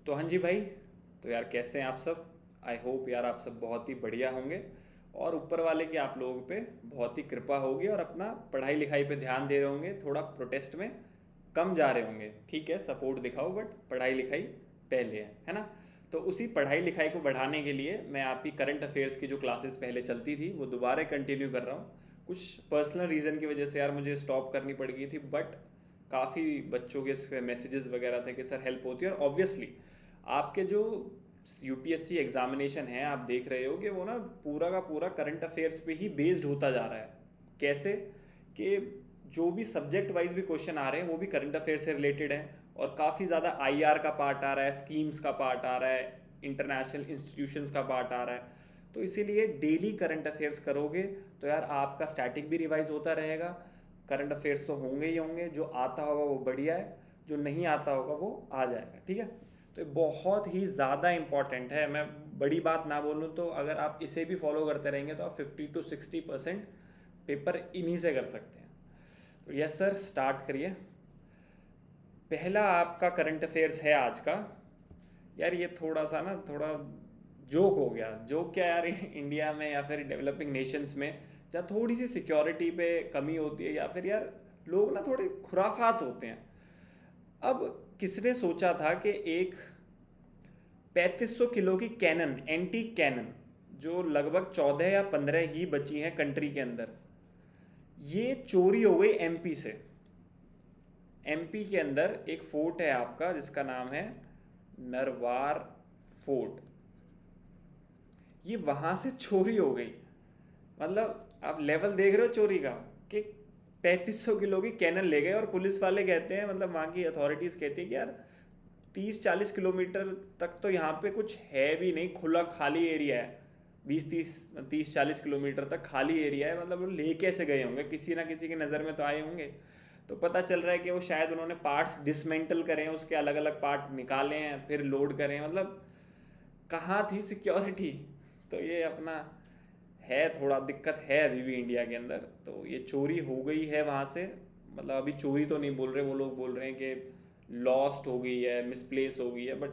तो हाँ जी भाई। तो यार कैसे हैं आप सब? आई होप यार आप सब बहुत ही बढ़िया होंगे और ऊपर वाले की आप लोगों पे बहुत ही कृपा होगी और अपना पढ़ाई लिखाई पे ध्यान दे रहे होंगे। थोड़ा प्रोटेस्ट में कम जा रहे होंगे, ठीक है, सपोर्ट दिखाओ बट पढ़ाई लिखाई पहले है ना? तो उसी पढ़ाई लिखाई को बढ़ाने के लिए मैं आपकी करंट अफेयर्स की जो क्लासेस पहले चलती थी वो दोबारा कंटिन्यू कर रहा हूँ। कुछ पर्सनल रीज़न की वजह से यार मुझे स्टॉप करनी पड़ गई थी, बट काफ़ी बच्चों के मैसेजेस वगैरह थे कि सर हेल्प होती है। और ऑब्वियसली आपके जो यूपीएससी एग्जामिनेशन है आप देख रहे हो कि वो ना पूरा का पूरा करंट अफेयर्स पे ही बेस्ड होता जा रहा है। कैसे कि जो भी सब्जेक्ट वाइज भी क्वेश्चन आ रहे हैं वो भी करंट अफेयर से रिलेटेड हैं और काफ़ी ज़्यादा आईआर का पार्ट आ रहा है, स्कीम्स का पार्ट आ रहा है, इंटरनेशनल इंस्टीट्यूशंस का पार्ट आ रहा है। तो इसीलिए डेली करंट अफेयर्स करोगे तो यार आपका स्टैटिक भी रिवाइज होता रहेगा। करंट अफेयर्स तो होंगे ही होंगे, जो आता होगा वो बढ़िया है, जो नहीं आता होगा वो आ जाएगा, ठीक है। तो ये बहुत ही ज़्यादा इंपॉर्टेंट है। मैं बड़ी बात ना बोलूँ तो अगर आप इसे भी फॉलो करते रहेंगे तो आप 50 to 60% पेपर इन्हीं से कर सकते हैं। तो यस सर, स्टार्ट करिए। पहला आपका करंट अफेयर्स है आज का। यार ये थोड़ा सा ना थोड़ा जोक हो गया। जोक क्या यार, इंडिया में या फिर डेवलपिंग नेशंस में जहाँ थोड़ी सी सिक्योरिटी पे कमी होती है या फिर यार लोग ना थोड़े खुराफात होते हैं। अब किसने सोचा था कि एक 3500 किलो की कैनन, एंटी कैनन, जो लगभग 14 या 15 ही बची हैं कंट्री के अंदर, ये चोरी हो गई एमपी से। एमपी के अंदर एक फोर्ट है आपका जिसका नाम है नरवार फोर्ट। ये वहां से चोरी हो गई। मतलब आप लेवल देख रहे हो चोरी का कि 3500 किलो की कैनन ले गए और पुलिस वाले कहते हैं, मतलब वहाँ की अथॉरिटीज़ कहती है कि यार 30-40 किलोमीटर तक तो यहाँ पे कुछ है भी नहीं, खुला खाली एरिया है। 20-30 30-40 किलोमीटर तक खाली एरिया है। मतलब वो ले कैसे गए होंगे, किसी ना किसी की नज़र में तो आए होंगे। तो पता चल रहा है कि वो शायद उन्होंने पार्ट्स डिसमेंटल करे हैं, उसके अलग अलग पार्ट निकाले हैं फिर लोड करें। मतलब कहाँ थी सिक्योरिटी? तो ये अपना है, थोड़ा दिक्कत है अभी भी इंडिया के अंदर। तो ये चोरी हो गई है वहाँ से। मतलब अभी चोरी तो नहीं बोल रहे, वो लोग बोल रहे हैं कि लॉस्ट हो गई है, मिसप्लेस हो गई है। बट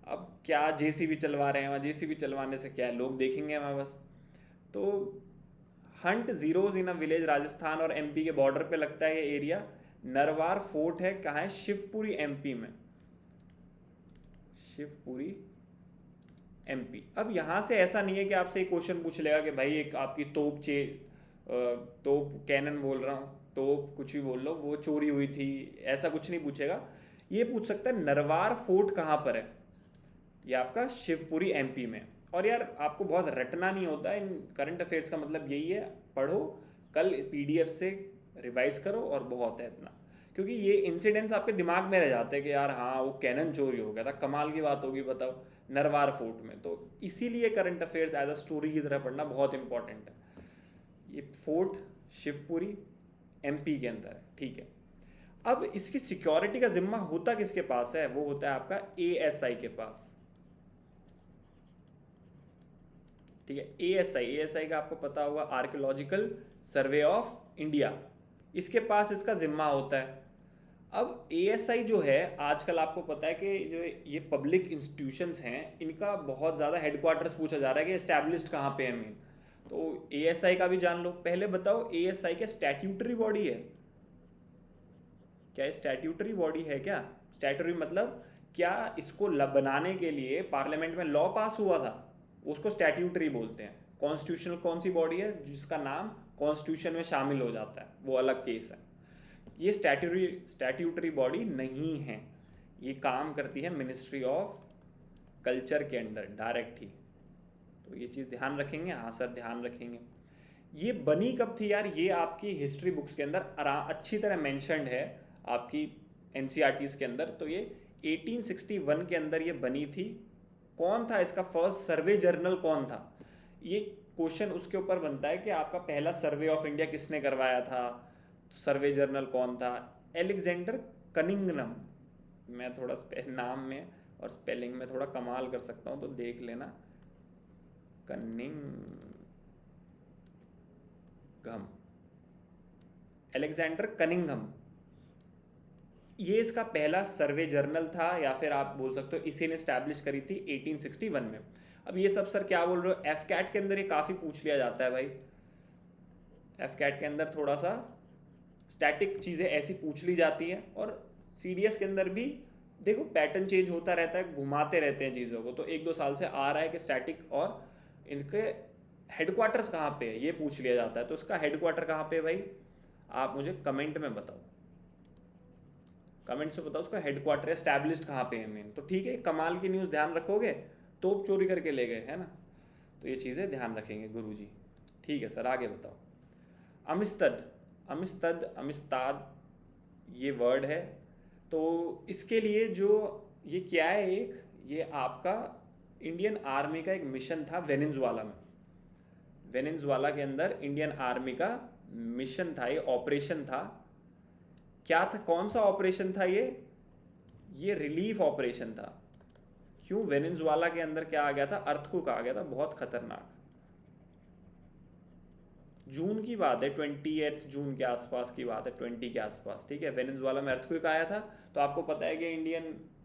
अब क्या, जेसीबी चलवा रहे हैं वहाँ, जेसीबी चलवाने से क्या है, लोग देखेंगे वहाँ बस। तो Hunt zeros in a village, Rajasthan और एमपी के बॉर्डर पे लगता है ये एरिया। नरवार फोर्ट है, कहाँ है? शिवपुरी एमपी में। शिवपुरी एमपी। अब यहाँ से ऐसा नहीं है कि आपसे एक क्वेश्चन पूछ लेगा कि भाई एक आपकी तोप कैनन बोल रहा हूँ, तोप कुछ भी बोल लो, वो चोरी हुई थी, ऐसा कुछ नहीं पूछेगा। ये पूछ सकता है नरवार फोर्ट कहाँ पर है। ये आपका शिवपुरी एमपी में। और यार आपको बहुत रटना नहीं होता इन करंट अफेयर्स का, मतलब यही है, पढ़ो, कल पीडीएफ से रिवाइज करो और बहुत है इतना। क्योंकि ये इंसिडेंट्स आपके दिमाग में रह जाते हैं कि यार हाँ वो कैनन चोरी हो गया था, कमाल की बात होगी बताओ, नरवार फोर्ट में। तो इसीलिए current affairs as a story की तरह पढ़ना बहुत इंपॉर्टेंट है। ये फोर्ट शिवपुरी एमपी के अंदर है, ठीक है। अब इसकी सिक्योरिटी का जिम्मा होता किसके पास है? वो होता है आपका एएसआई के पास, ठीक है। एएसआई का आपको पता होगा, आर्कियोलॉजिकल सर्वे ऑफ इंडिया, इसके पास इसका जिम्मा होता है। अब एएसआई जो है आजकल आपको पता है कि जो ये पब्लिक इंस्टीट्यूशंस हैं इनका बहुत ज़्यादा हेडक्वार्टर्स पूछा जा रहा है कि एस्टैब्लिश्ड कहाँ पे है मेन। तो एएसआई का भी जान लो। पहले बताओ, एएसआई क्या स्टैट्यूटरी बॉडी है? क्या ये स्टैट्यूटरी बॉडी है क्या? स्टैट्यूटरी मतलब क्या इसको बनाने के लिए पार्लियामेंट में लॉ पास हुआ था, उसको स्टैट्यूटरी बोलते हैं। कॉन्स्टिट्यूशनल कौन सी बॉडी है जिसका नाम कॉन्स्टिट्यूशन में शामिल हो जाता है, वो अलग केस है। ये स्टैट्यूटरी बॉडी नहीं है। ये काम करती है मिनिस्ट्री ऑफ कल्चर के अंडर डायरेक्ट ही। तो ये चीज़ ध्यान रखेंगे। हाँ सर ध्यान रखेंगे। ये बनी कब थी यार? ये आपकी हिस्ट्री बुक्स के अंदर अच्छी तरह मेंशन्ड है, आपकी एनसीईआरटीज़ के अंदर। तो ये 1861 के अंदर ये बनी थी। कौन था इसका फर्स्ट सर्वे जर्नल, कौन था? ये क्वेश्चन उसके ऊपर बनता है कि आपका पहला सर्वे ऑफ इंडिया किसने करवाया था, तो सर्वे जर्नल कौन था? एलेक्जेंडर कनिंगनम। मैं थोड़ा नाम में और स्पेलिंग में थोड़ा कमाल कर सकता हूँ तो देख लेना। कनिंग गम, एलेक्जेंडर कनिंघम। ये इसका पहला सर्वे जर्नल था, या फिर आप बोल सकते हो इसी ने स्टैब्लिश करी थी 1861 में। अब ये सब सर क्या बोल रहे हो, एफ कैट के अंदर ये काफ़ी पूछ लिया जाता है भाई। एफ कैट के अंदर थोड़ा सा स्टैटिक चीज़ें ऐसी पूछ ली जाती हैं, और सी डी एस के अंदर भी देखो पैटर्न चेंज होता रहता है, घुमाते रहते हैं चीज़ों को। तो 1-2 साल से आ रहा है कि स्टैटिक और इनके हेडक्वार्टर्स कहाँ पे है ये पूछ लिया जाता है। तो इसका हेडक्वार्टर कहाँ पे है भाई, आप मुझे कमेंट में बताओ, कमेंट से बताओ उसका हेडक्वार्टर एस्टैब्लिश्ड कहाँ पे है मेन। तो ठीक है, कमाल की न्यूज़ ध्यान रखोगे, तोप चोरी करके ले गए है ना, तो ये चीज़ें ध्यान रखेंगे गुरुजी। ठीक है सर, आगे बताओ। अमिस्तद, अमिस्तद, अमिस्ताद ये वर्ड है। तो इसके लिए जो ये क्या है, एक ये आपका इंडियन आर्मी का एक मिशन था वेनेजुएला में। वेनेजुएला के अंदर इंडियन आर्मी का मिशन था, ये ऑपरेशन था। क्या था, कौन सा ऑपरेशन था ये रिलीफ ऑपरेशन था। क्यों, वेनेजुएला के अंदर क्या आ गया था, अर्थक्वेक आ गया था बहुत खतरनाक। जून की बात है, 28 जून के आसपास की बात है, 20 के आसपास। ठीक है, वेनेजुएला में अर्थक्वेक आया था। तो आपको पता है कि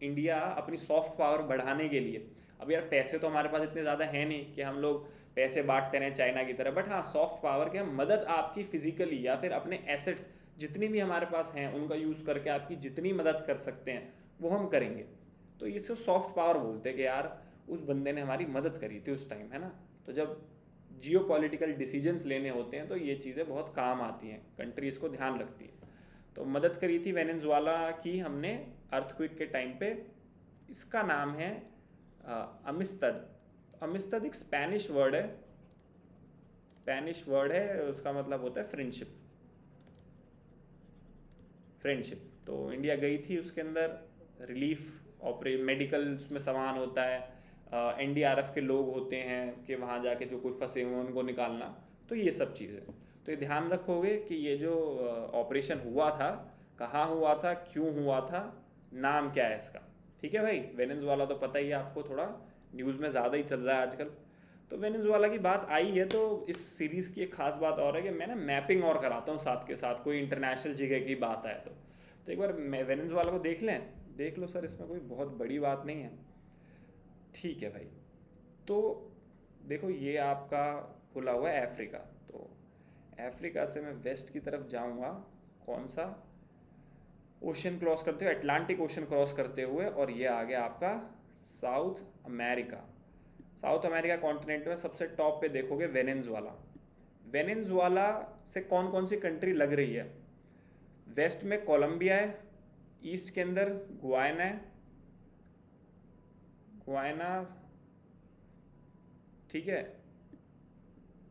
इंडिया अपनी सॉफ्ट पावर बढ़ाने के लिए, अब यार पैसे तो हमारे पास इतने ज़्यादा हैं नहीं कि हम लोग पैसे बांटते रहें चाइना की तरह, बट हाँ सॉफ्ट पावर के हम मदद आपकी फिजिकली या फिर अपने एसेट्स जितनी भी हमारे पास हैं उनका यूज़ करके आपकी जितनी मदद कर सकते हैं वो हम करेंगे। तो इसको सॉफ्ट पावर बोलते हैं कि यार उस बंदे ने हमारी मदद करी थी उस टाइम, है ना। तो जब जियो पॉलिटिकल डिसीजंस लेने होते हैं तो ये चीज़ें बहुत काम आती हैं, कंट्रीज़ को ध्यान रखती है। तो मदद करी थी वेनेजुएला की हमने अर्थक्वेक के टाइम पे। इसका नाम है अमिस्तद। अमिस्तद एक स्पेनिश वर्ड है, स्पेनिश वर्ड है, उसका मतलब होता है फ्रेंडशिप, फ्रेंडशिप। तो इंडिया गई थी, उसके अंदर रिलीफ मेडिकल उसमें सामान होता है, एनडीआरएफ के लोग होते हैं कि वहाँ जाके जो कोई फंसे हुए उनको निकालना, तो ये सब चीज़ें। तो ये ध्यान रखोगे कि ये जो ऑपरेशन हुआ था कहाँ हुआ था, क्यों हुआ था, नाम क्या है इसका। ठीक है भाई, वेनेजुएला तो पता ही है आपको, थोड़ा न्यूज़ में ज़्यादा ही चल रहा है आजकल। तो वेनेजुएला की बात आई है, तो इस सीरीज़ की एक खास बात और है कि मैं ना मैपिंग और कराता हूँ साथ के साथ, कोई इंटरनेशनल जगह की बात आए तो एक बार वेनेजुएला को देख लें, देख लो सर, इसमें कोई बहुत बड़ी बात नहीं है। ठीक है भाई, तो देखो ये आपका खुला हुआ है अफ्रीका। तो अफ्रीका से मैं वेस्ट की तरफ जाऊंगा, कौन सा ओशन क्रॉस करते हुए, अटलांटिक ओशन क्रॉस करते हुए, और ये आ गया आपका south America. South America continent में सबसे टॉप पे देखोगे वेनेजुएला। वेनेजुएला से कौन कौन सी कंट्री लग रही है, वेस्ट में कोलंबिया है, ईस्ट के अंदर गुयाना है, गुयाना, ठीक है,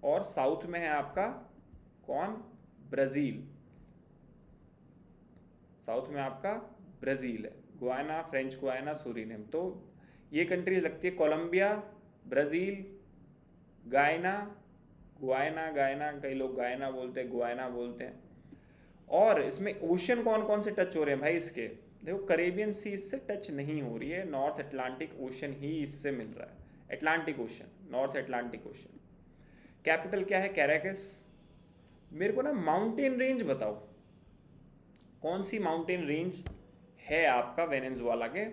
और साउथ में है आपका कौन, ब्राज़ील। साउथ में आपका ब्राज़ील है, गुयाना, फ्रेंच गुयाना, सूरीनेम। तो ये कंट्रीज लगती है, कोलंबिया, ब्राज़ील, गायना, गुयाना, गायना, कई लोग गायना बोलते हैं, गुयाना बोलते हैं। और इसमें ओशन कौन कौन से टच हो रहे हैं भाई इसके, देखो करेबियन सी इससे टच नहीं हो रही है, नॉर्थ अटलांटिक ओशन ही इससे मिल रहा है, Atlantic ocean, north Atlantic ocean. Capital क्या है, कैराकस। मेरे को ना माउंटेन रेंज बताओ, कौन सी माउंटेन रेंज है आपका वेनेजुएला के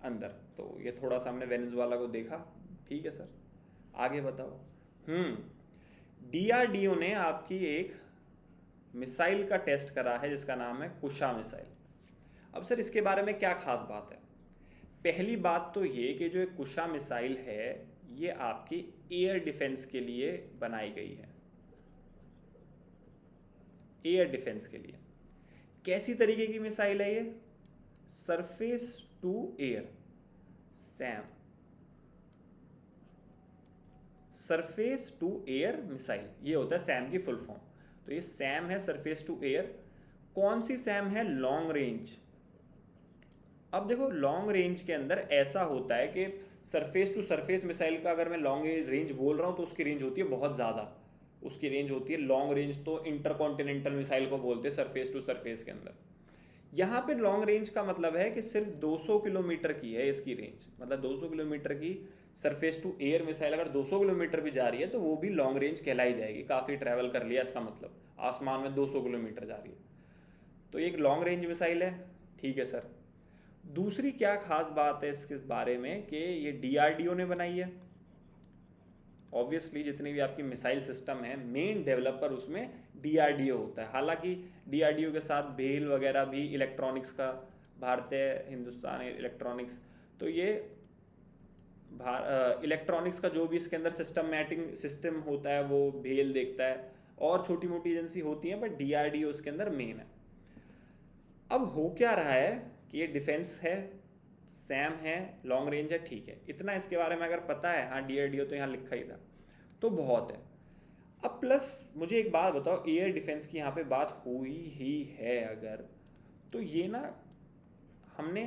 अंदर। तो ये थोड़ा सा हमने वेनेजुएला को देखा, ठीक है सर, आगे बताओ। डीआरडीओ ने आपकी एक मिसाइल का टेस्ट करा है जिसका नाम है कुशा मिसाइल। अब सर इसके बारे में क्या खास बात है, पहली बात तो ये कि जो एक कुशा मिसाइल है ये आपकी एयर डिफेंस के लिए बनाई गई है, एयर डिफेंस के लिए। कैसी तरीके की मिसाइल है ये, surface to air, SAM, surface to air missile, ये होता है सैम की फुल फॉर्म। तो ये सैम है, सरफेस टू एयर। कौन सी सैम है, लॉन्ग रेंज। अब देखो लॉन्ग रेंज के अंदर ऐसा होता है कि सरफेस टू सरफेस मिसाइल का अगर मैं लॉन्ग रेंज बोल रहा हूँ तो उसकी रेंज होती है बहुत ज़्यादा, उसकी रेंज होती है लॉन्ग रेंज, तो इंटरकॉन्टिनेंटल मिसाइल को बोलते हैं सरफेस टू सरफेस के अंदर। यहाँ पे लॉन्ग रेंज का मतलब है कि सिर्फ 200 किलोमीटर की है इसकी रेंज, मतलब 200 किलोमीटर की सरफेस टू एयर मिसाइल अगर 200 किलोमीटर भी जा रही है तो वो भी लॉन्ग रेंज कहलाई जाएगी, काफ़ी ट्रैवल कर लिया इसका मतलब, आसमान में 200 किलोमीटर जा रही है, तो ये एक लॉन्ग रेंज मिसाइल है। ठीक है सर। दूसरी क्या खास बात है इसके बारे में कि ये डीआरडीओ ने बनाई है। ऑब्वियसली जितनी भी आपकी मिसाइल सिस्टम है मेन डेवलपर उसमें डीआरडीओ होता है। हालांकि डीआरडीओ के साथ बेल वगैरह भी इलेक्ट्रॉनिक्स का, भारतीय हिंदुस्तान इलेक्ट्रॉनिक्स, तो ये इलेक्ट्रॉनिक्स का जो भी इसके अंदर सिस्टमैटिक सिस्टम होता है वो भेल देखता है, और छोटी मोटी एजेंसी होती है, बट डीआरडीओ उसके अंदर मेन है। अब हो क्या रहा है कि ये डिफेंस है, सैम है, लॉन्ग रेंज है, ठीक है, इतना इसके बारे में अगर पता है, हाँ डीआरडीओ तो यहाँ लिखा ही था, तो बहुत है। अब प्लस मुझे एक बात बताओ, एयर डिफेंस की यहाँ पे बात हुई ही है अगर, तो ये ना हमने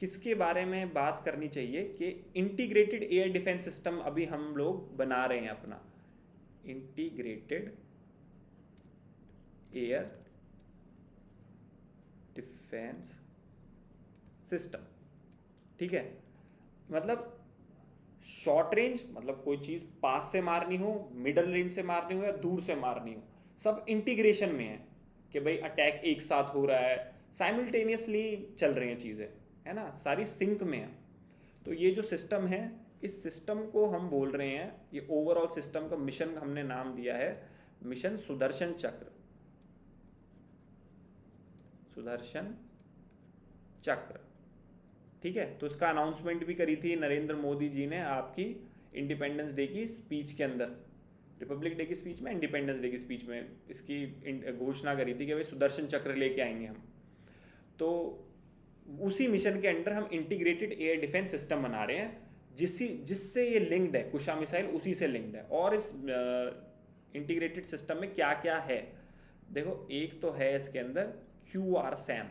किसके बारे में बात करनी चाहिए कि इंटीग्रेटेड एयर डिफेंस सिस्टम अभी हम लोग बना रहे हैं अपना, इंटीग्रेटेड एयर डिफेंस सिस्टम, ठीक है। मतलब शॉर्ट रेंज, मतलब कोई चीज पास से मारनी हो, मिडल रेंज से मारनी हो या दूर से मारनी हो, सब इंटीग्रेशन में है कि भाई अटैक एक साथ हो रहा है, साइमल्टेनियसली चल रही हैं चीज़ें, है ना, सारी सिंक में है। तो ये जो सिस्टम है, इस सिस्टम को हम बोल रहे हैं, ये ओवरऑल सिस्टम का मिशन हमने नाम दिया है मिशन सुदर्शन चक्र। सुदर्शन चक्र, ठीक है। तो इसका अनाउंसमेंट भी करी थी नरेंद्र मोदी जी ने आपकी इंडिपेंडेंस डे की स्पीच के अंदर, रिपब्लिक डे की स्पीच में, इंडिपेंडेंस डे की स्पीच में इसकी घोषणा करी थी कि भाई सुदर्शन चक्र लेके आएंगे हम। तो उसी मिशन के अंडर हम इंटीग्रेटेड एयर डिफेंस सिस्टम बना रहे हैं, जिससे ये लिंक्ड है, कुशा मिसाइल उसी से लिंक्ड है। और इस इंटीग्रेटेड सिस्टम में क्या क्या है देखो, एक तो है इसके अंदर QRSAM।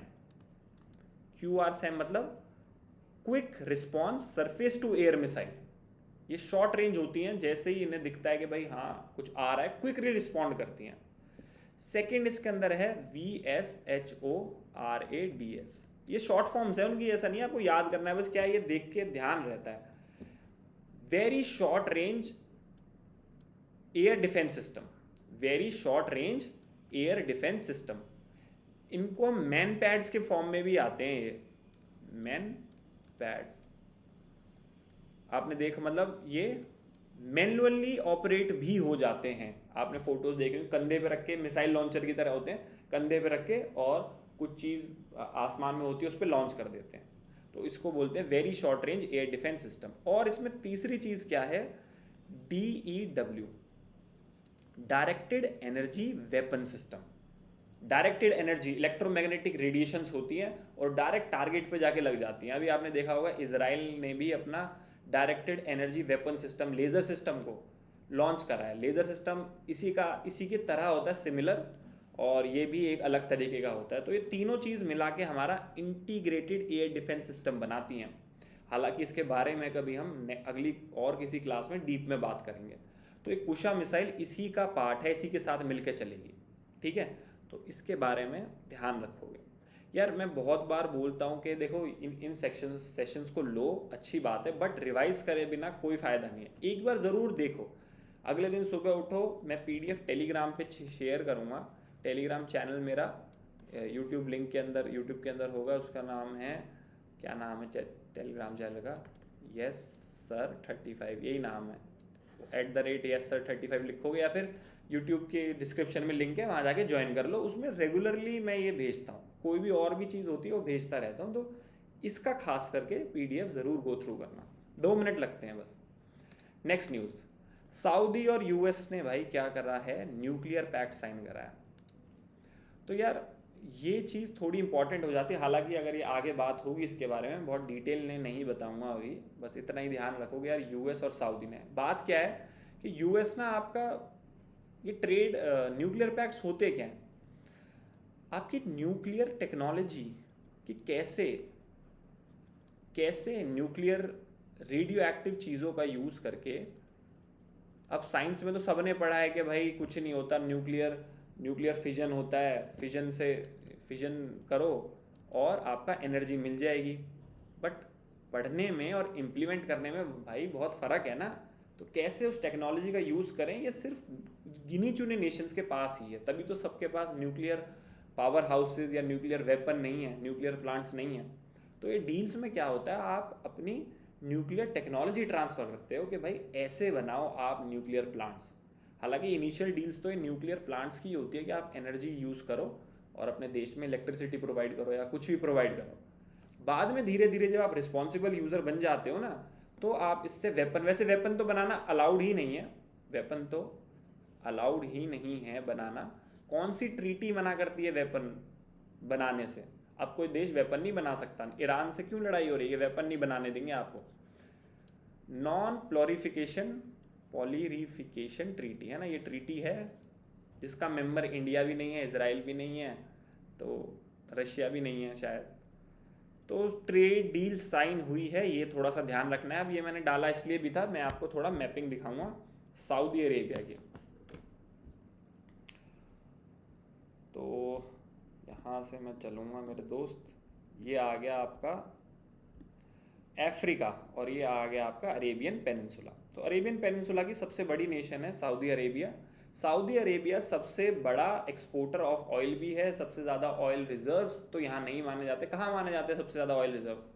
QRSAM मतलब quick response surface to air missile. ये शॉर्ट रेंज होती हैं, जैसे ही इन्हें दिखता है कि भाई हाँ कुछ आ रहा है, क्विकली रिस्पॉन्ड करती हैं। सेकेंड इसके अंदर है VSHORADS। ये शॉर्ट फॉर्म्स है उनकी, ऐसा नहीं है आपको याद करना है, बस क्या है ये देख के ध्यान रहता है। Very short range air defence system, very short range air defence system. इनको हम मैन पैड्स के फॉर्म में भी आते हैं, ये मैन पैड्स आपने देखा, मतलब ये मैनुअली ऑपरेट भी हो जाते हैं। आपने फोटोज देखे, कंधे पे रख के मिसाइल लॉन्चर की तरह होते हैं, कंधे पे रख के और कुछ चीज़ आसमान में होती है उस पर लॉन्च कर देते हैं। तो इसको बोलते हैं very short range air defence system. और इसमें तीसरी चीज़ क्या है, DEW, directed energy weapon system. Directed energy, electromagnetic radiations होती हैं और डायरेक्ट टारगेट पे जाके लग जाती हैं। अभी आपने देखा होगा इजराइल ने भी अपना directed energy weapon system, laser system को लॉन्च करा है। लेज़र सिस्टम इसी की तरह होता है, सिमिलर, और ये भी एक अलग तरीके का होता है। तो ये तीनों चीज़ मिला के हमारा इंटीग्रेटेड एयर डिफेंस सिस्टम बनाती हैं। हालांकि इसके बारे में कभी हम अगली और किसी क्लास में डीप में बात करेंगे। तो एक कुशा मिसाइल इसी का पार्ट है, इसी के साथ मिलकर चलेगी, ठीक है। तो इसके बारे में ध्यान रखोगे। यार मैं बहुत बार बोलता हूँ कि देखो इन सेशंस को लो, अच्छी बात है, बट रिवाइज करे बिना कोई फ़ायदा नहीं है। एक बार ज़रूर देखो, अगले दिन सुबह उठो, मैं PDF टेलीग्राम पे शेयर करूँगा। टेलीग्राम चैनल मेरा यूट्यूब लिंक के अंदर, यूट्यूब के अंदर होगा, उसका नाम है, क्या नाम है टेलीग्राम चैनल का, यस सर 35, यही नाम है। @YesSir35 लिखोगे या फिर यूट्यूब के डिस्क्रिप्शन में लिंक है, वहाँ जाके ज्वाइन कर लो। उसमें रेगुलरली मैं ये भेजता हूँ, कोई भी और भी चीज़ होती है वो भेजता रहता हूँ। तो इसका खास करके PDF ज़रूर गो थ्रू करना, 2 मिनट लगते हैं बस। नेक्स्ट न्यूज़, सऊदी और US ने भाई क्या करा है, न्यूक्लियर पैक्ट साइन करा है। तो यार ये चीज़ थोड़ी इंपॉर्टेंट हो जाती है। हालांकि अगर ये आगे बात होगी इसके बारे में, बहुत डिटेल में नहीं बताऊंगा अभी, बस इतना ही ध्यान रखोगे यार। US और सऊदी ने, बात क्या है कि US ना आपका ये ट्रेड, न्यूक्लियर पैक्ट्स होते क्या हैं, आपकी न्यूक्लियर टेक्नोलॉजी कि कैसे न्यूक्लियर रेडियो एक्टिव चीज़ों का यूज़ करके, अब साइंस में तो सबने पढ़ा है कि भाई कुछ नहीं होता, न्यूक्लियर फिजन होता है, फिजन करो और आपका एनर्जी मिल जाएगी। बट पढ़ने में और इम्प्लीमेंट करने में भाई बहुत फ़र्क है ना। तो कैसे उस टेक्नोलॉजी का यूज़ करें, ये सिर्फ गिनी चुने नेशंस के पास ही है, तभी तो सबके पास न्यूक्लियर पावर हाउसेज या न्यूक्लियर वेपन नहीं है, न्यूक्लियर प्लांट्स नहीं है। तो ये डील्स में क्या होता है, आप अपनी न्यूक्लियर टेक्नोलॉजी ट्रांसफ़र करते हो कि भाई ऐसे बनाओ आप न्यूक्लियर प्लांट्स। हालांकि इनिशियल डील्स तो ये न्यूक्लियर प्लांट्स की होती है कि आप एनर्जी यूज़ करो और अपने देश में इलेक्ट्रिसिटी प्रोवाइड करो या कुछ भी प्रोवाइड करो। बाद में धीरे धीरे जब आप रिस्पॉन्सिबल यूज़र बन जाते हो ना, तो आप इससे वेपन, वैसे वेपन तो बनाना अलाउड ही नहीं है, वेपन तो अलाउड ही नहीं है बनाना। कौन सी ट्रीटी मना करती है वेपन बनाने से? अब कोई देश वेपन नहीं बना सकता। ईरान से क्यों लड़ाई हो रही है? वेपन नहीं बनाने देंगे आपको। नॉन पॉलीरिफिकेशन ट्रीटी है ना, ये ट्रीटी है जिसका मेंबर इंडिया भी नहीं है, इजराइल भी नहीं है, तो रशिया भी नहीं है शायद। तो ट्रेड डील साइन हुई है, ये थोड़ा सा ध्यान रखना है। अब ये मैंने डाला इसलिए भी था, मैं आपको थोड़ा मैपिंग दिखाऊंगा सऊदी अरेबिया की। तो यहाँ से मैं चलूँगा मेरे दोस्त, ये आ गया आपका अफ्रीका और ये आ गया आपका अरेबियन पेनिनसुला। तो अरेबियन पेनिनसुला की सबसे बड़ी नेशन है सऊदी अरेबिया। सऊदी अरेबिया सबसे बड़ा एक्सपोर्टर ऑफ ऑयल भी है। सबसे ज़्यादा ऑयल रिजर्व्स तो यहाँ नहीं माने जाते। कहाँ माने जाते हैं सबसे ज़्यादा ऑयल रिजर्व्स?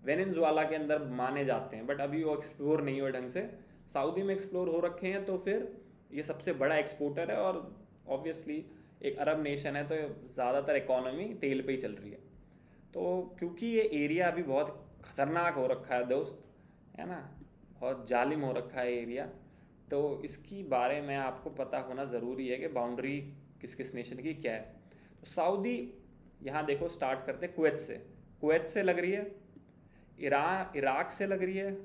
वेनेजुएला के अंदर माने जाते हैं, बट अभी वो एक्सप्लोर नहीं हुए ढंग से। सऊदी में एक्सप्लोर हो रखे हैं, तो फिर ये सबसे बड़ा एक्सपोर्टर है। और ऑब्वियसली एक अरब नेशन है, तो ज़्यादातर इकोनॉमी तेल पे ही चल रही है। तो क्योंकि ये एरिया अभी बहुत ख़तरनाक हो रखा है दोस्त, है ना, बहुत जालिम हो रखा है एरिया, तो इसकी बारे में आपको पता होना ज़रूरी है कि बाउंड्री किस किस नेशन की क्या है। तो सऊदी, यहाँ देखो स्टार्ट करते कुवैत से लग रही है, इराक से लग रही है,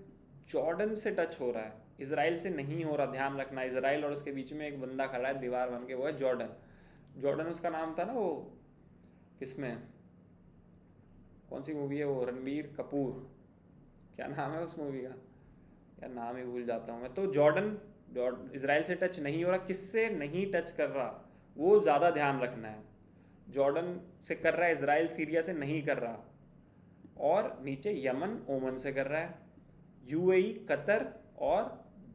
जॉर्डन से टच हो रहा है, इसराइल से नहीं हो रहा। ध्यान रखना, इसराइल और उसके बीच में एक बंदा खड़ा है दीवार बन के, वो है जॉर्डन उसका नाम था ना, वो किसमें, कौन सी मूवी है वो, रणबीर कपूर, क्या नाम है उस मूवी का, यार नाम ही भूल जाता हूँ मैं। तो जॉर्डन इसराइल से टच नहीं हो रहा। किससे नहीं टच कर रहा, वो ज़्यादा ध्यान रखना है। जॉर्डन से कर रहा है, इसराइल सीरिया से नहीं कर रहा। और नीचे यमन ओमन से कर रहा है, यूएई कतर और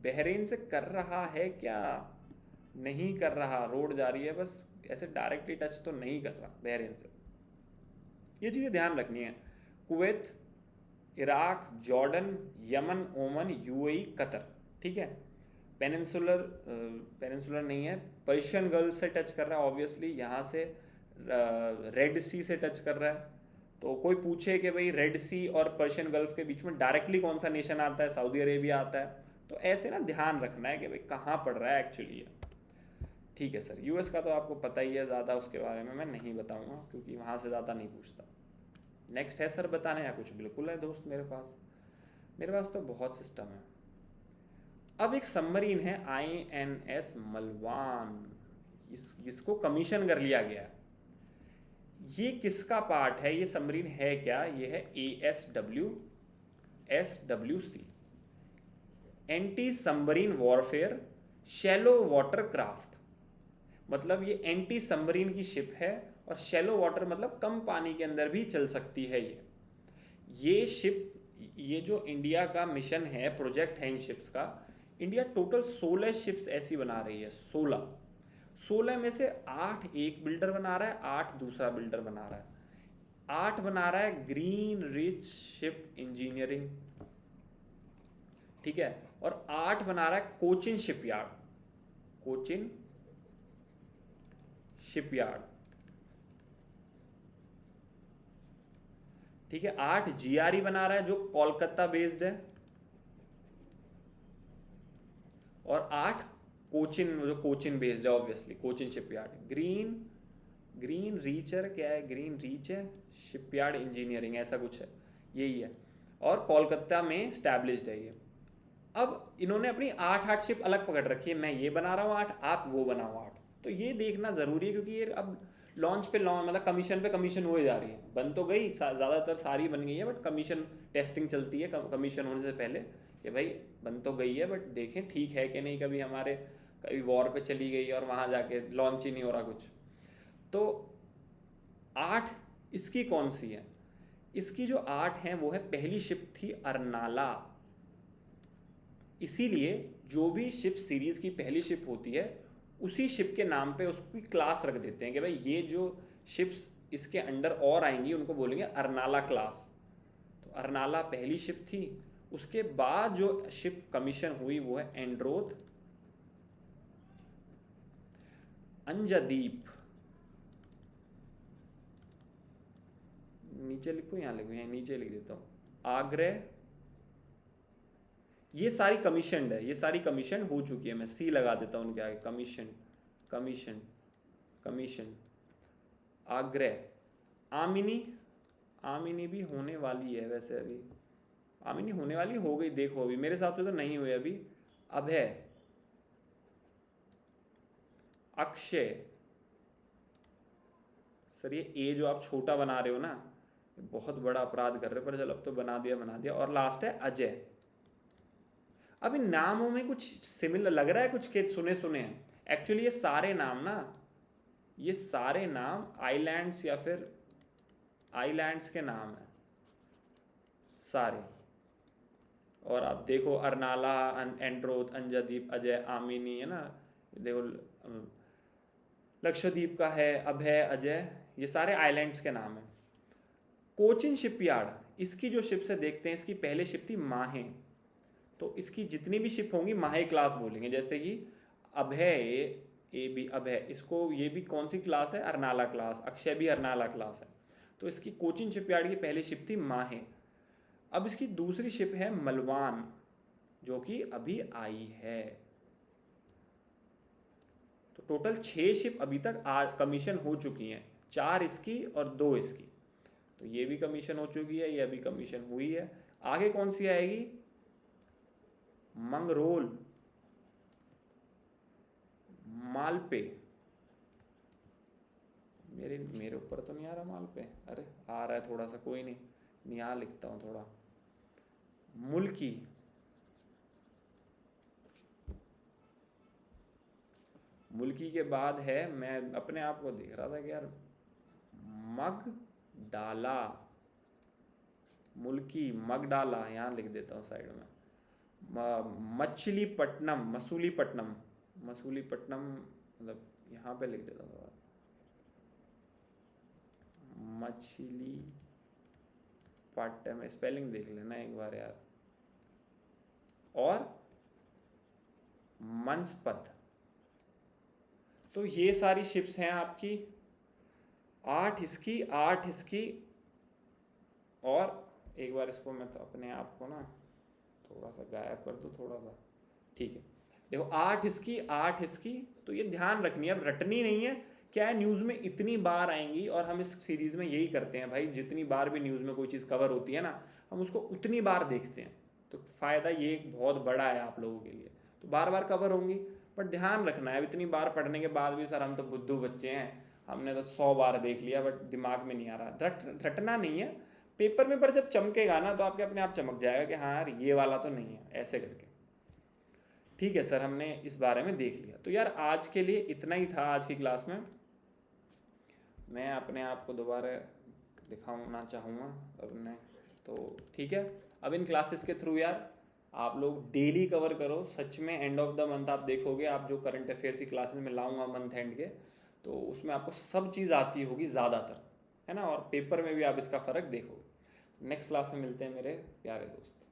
बहरीन से कर रहा है क्या? नहीं कर रहा, रोड जारी है बस, ऐसे डायरेक्टली टच तो नहीं कर रहा बहरीन से। ये चीज़ें ध्यान रखनी है। कुवैत, इराक, जॉर्डन, यमन, ओमन, यूएई, कतर, ठीक है। पेनिनसुलर नहीं है, पर्शियन गल्फ से टच कर रहा है ऑब्वियसली, यहाँ से रेड सी से टच कर रहा है। तो कोई पूछे कि भाई रेड सी और पर्शियन गल्फ के बीच में डायरेक्टली कौन सा नेशन आता है? सऊदी अरेबिया आता है। तो ऐसे ना ध्यान रखना है कि भाई कहाँ पड़ रहा है एक्चुअली है। ठीक है सर, यूएस का तो आपको पता ही है, ज़्यादा उसके बारे में मैं नहीं बताऊंगा क्योंकि वहाँ से ज़्यादा नहीं पूछता। नेक्स्ट है सर बताने या कुछ? बिल्कुल है दोस्त, मेरे पास तो बहुत सिस्टम है। अब एक सबमरीन है INS मलवान, इसको कमीशन कर लिया गया है। ये किसका पार्ट है? ये सबमरीन है क्या? ये है SWC, anti submarine warfare shallow water craft. मतलब ये एंटी सबमरीन की शिप है, और शैलो वाटर मतलब कम पानी के अंदर भी चल सकती है ये शिप। ये जो इंडिया का मिशन है, प्रोजेक्ट है इन शिप्स का, इंडिया टोटल 16 शिप्स ऐसी बना रही है। 16 में से 8 एक बिल्डर बना रहा है, 8 दूसरा बिल्डर बना रहा है। 8 बना रहा है ग्रीन रिच शिप इंजीनियरिंग, ठीक है, और 8 बना रहा है कोचिन शिपयार्ड, ठीक है। 8 GRE बना रहा है जो कोलकाता बेस्ड है, और 8 कोचिन बेस्ड है obviously, Cochin shipyard. Green richer क्या है? ग्रीन रीच है शिपयार्ड इंजीनियरिंग, ऐसा कुछ है, यही है, और कोलकाता में स्टैब्लिश्ड है ये। अब इन्होंने अपनी 8 शिप अलग पकड़ रखी है, मैं ये बना रहा हूँ 8, आप वो बनाओ 8। तो ये देखना ज़रूरी है क्योंकि ये अब लॉन्च मतलब कमीशन पे कमीशन हुए जा रही है। बन तो गई, ज़्यादातर सारी बन गई है, बट कमीशन टेस्टिंग चलती है कमीशन होने से पहले कि भाई बन तो गई है, बट देखें ठीक है कि नहीं। कभी वॉर पे चली गई और वहाँ जाके लॉन्च ही नहीं हो रहा कुछ। तो 8 इसकी कौन सी है? इसकी जो 8 हैं वो है, पहली शिप थी अरनाला। इसीलिए जो भी शिप सीरीज़ की पहली शिप होती है, उसी शिप के नाम पे उसकी क्लास रख देते हैं कि भाई ये जो शिप्स इसके अंडर और आएंगी उनको बोलेंगे अर्नाला क्लास। तो अर्नाला पहली शिप थी। उसके बाद जो शिप कमीशन हुई वो है एंड्रोथ अंजदीप। नीचे लिखो, यहाँ लिखो, यहाँ नीचे लिख देता हूँ, आग्रह। ये सारी कमीशन है, ये सारी कमीशन हो चुकी है। मैं सी लगा देता हूँ उनके आगे, कमीशन कमीशन कमीशन। आग्रह। आमिनी, आमिनी भी होने वाली है वैसे, अभी आमिनी होने वाली हो गई, देखो अभी मेरे हिसाब से तो नहीं हुई अभी। अभय, अक्षय। सर ये ए जो आप छोटा बना रहे हो ना, बहुत बड़ा अपराध कर रहे हो, पर चलो अब तो बना दिया। और लास्ट है अजय। अब इन नामों में कुछ सिमिलर लग रहा है, कुछ के सुने सुने हैं। एक्चुअली ये सारे नाम ना, ये सारे नाम आइलैंड्स या फिर आइलैंड्स के नाम हैं सारे। और आप देखो अर्नाला, एंड्रोथ, अंजदीप, अजय, आमिनी, है ना, देखो लक्षद्वीप का है अभय, अजय, ये सारे आइलैंड्स के नाम हैं। कोचिन शिपयार्ड, इसकी जो शिप्स है देखते हैं। इसकी पहले शिप थी माहे, तो इसकी जितनी भी शिप होंगी माहे क्लास बोलेंगे। जैसे कि अभय, ए बी अभय, इसको ये भी कौन सी क्लास है, अर्नाला क्लास। अक्षय भी अर्नाला क्लास है। तो इसकी कोचिन शिपयार्ड की पहली शिप थी माहे। अब इसकी दूसरी शिप है मलवान, जो कि अभी आई है। तो टोटल 6 शिप अभी तक कमीशन हो चुकी हैं, 4 इसकी और 2 इसकी। तो ये भी कमीशन हो चुकी है, ये अभी कमीशन हुई है। आगे कौन सी आएगी, मंगरोल, मालपे। मेरे ऊपर तो नहीं आ रहा मालपे, अरे आ रहा है थोड़ा सा, कोई नहीं, यहाँ लिखता हूँ थोड़ा। मुल्की, मुल्की के बाद है, मैं अपने आप को देख रहा था कि यार मगडाला, मुल्की मगडाला, यहाँ लिख देता हूँ साइड में। मछलीपट्टनम, मसूलीपट्टनम, मसूलीपट्टनम, मतलब यहाँ पे लिख देता हूँ, मछलीपट्टनम, स्पेलिंग देख लेना एक बार यार। और मनस्पत। तो ये सारी शिप्स हैं आपकी, 8 इसकी, 8 इसकी। और एक बार इसको मैं तो अपने आप को ना थोड़ा सा गायब कर दूँ, थोड़ा सा, ठीक है। देखो 8 इसकी, 8 इसकी। तो ये ध्यान रखनी है, अब रटनी नहीं है। क्या है, न्यूज़ में इतनी बार आएंगी, और हम इस सीरीज़ में यही करते हैं भाई, जितनी बार भी न्यूज़ में कोई चीज़ कवर होती है ना, हम उसको उतनी बार देखते हैं। तो फ़ायदा ये एक बहुत बड़ा है आप लोगों के लिए। तो बार बार कवर होंगी, बट ध्यान रखना है। अब इतनी बार पढ़ने के बाद भी सर हम तो बुद्धू बच्चे हैं, हमने तो 100 बार देख लिया, बट दिमाग में नहीं आ रहा। रटना नहीं है। पेपर में पर जब चमकेगा ना, तो आपके अपने आप चमक जाएगा कि हाँ यार ये वाला तो नहीं है, ऐसे करके। ठीक है सर, हमने इस बारे में देख लिया। तो यार आज के लिए इतना ही था आज की क्लास में। मैं अपने आप को दोबारा दिखाना चाहूँगा अपने, तो ठीक है। अब इन क्लासेस के थ्रू यार आप लोग डेली कवर करो। सच में एंड ऑफ द मंथ आप देखोगे, आप जो करंट अफेयर्स की क्लासेस में लाऊंगा मंथ एंड के, तो उसमें आपको सब चीज़ आती होगी ज़्यादातर, है ना। और पेपर में भी आप इसका फ़र्क देखोगे। नेक्स्ट क्लास में मिलते हैं मेरे प्यारे दोस्त।